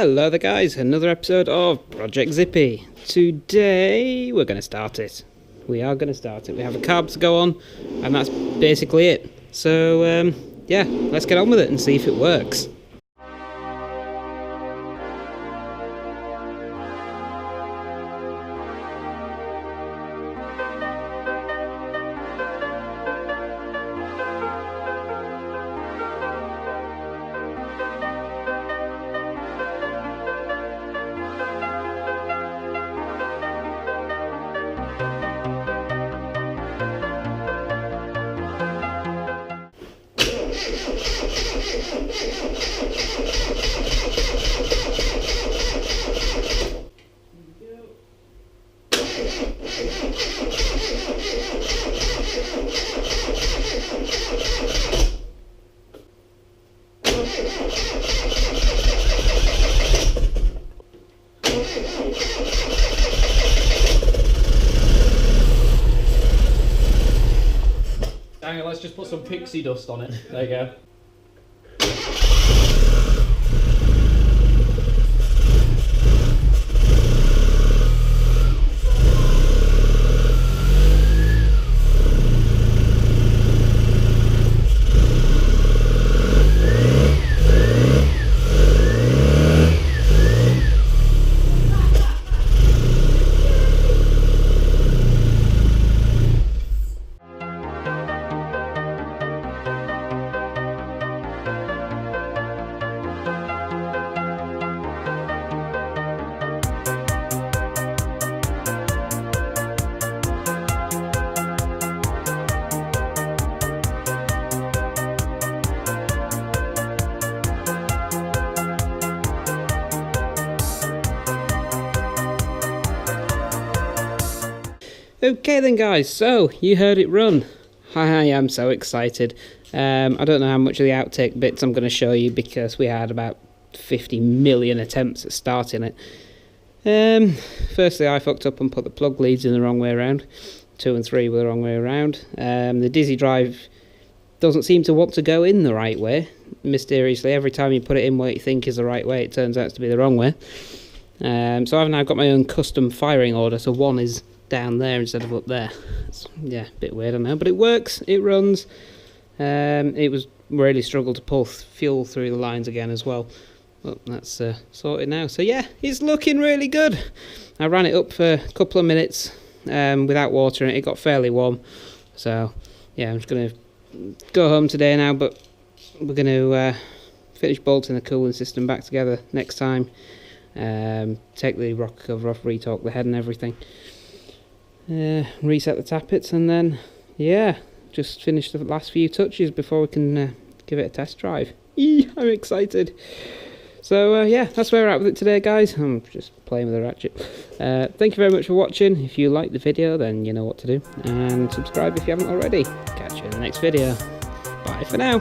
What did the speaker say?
Hello there guys, another episode of Project Zippy. Today we're going to start it. We are going to start it. We have a carb to go on and that's basically it. So yeah, let's get on with it and see if it works. Hang on, let's just put some pixie dust on it. There you go. Okay then guys, so you heard it run. I am so excited. I don't know how much of the outtake bits I'm going to show you because we had about 50 million attempts at starting it. Firstly, I fucked up and put the plug leads in the wrong way around. 2 and 3 were the wrong way around. The Dizzy drive doesn't seem to want to go in the right way. Mysteriously, every time you put it in what you think is the right way, it turns out to be the wrong way. So I've now got my own custom firing order, so one is down there instead of up there. It's, yeah, a bit weird, I know, but it works, it runs. It was really struggled to pull fuel through the lines again as well, but that's sorted now. So yeah, it's looking really good. I ran it up for a couple of minutes without water in it. It got fairly warm, so yeah, I'm just going to go home today now, but we're going to finish bolting the cooling system back together next time. Take the rocker cover off, retorque the head and everything. Reset the tappets and then yeah, just finish the last few touches before we can give it a test drive. I'm excited. So yeah, that's where we're at with it today guys. I'm just playing with the ratchet. Thank you very much for watching. If you liked the video then you know what to do, and subscribe if you haven't already. Catch you in the next video. Bye for now.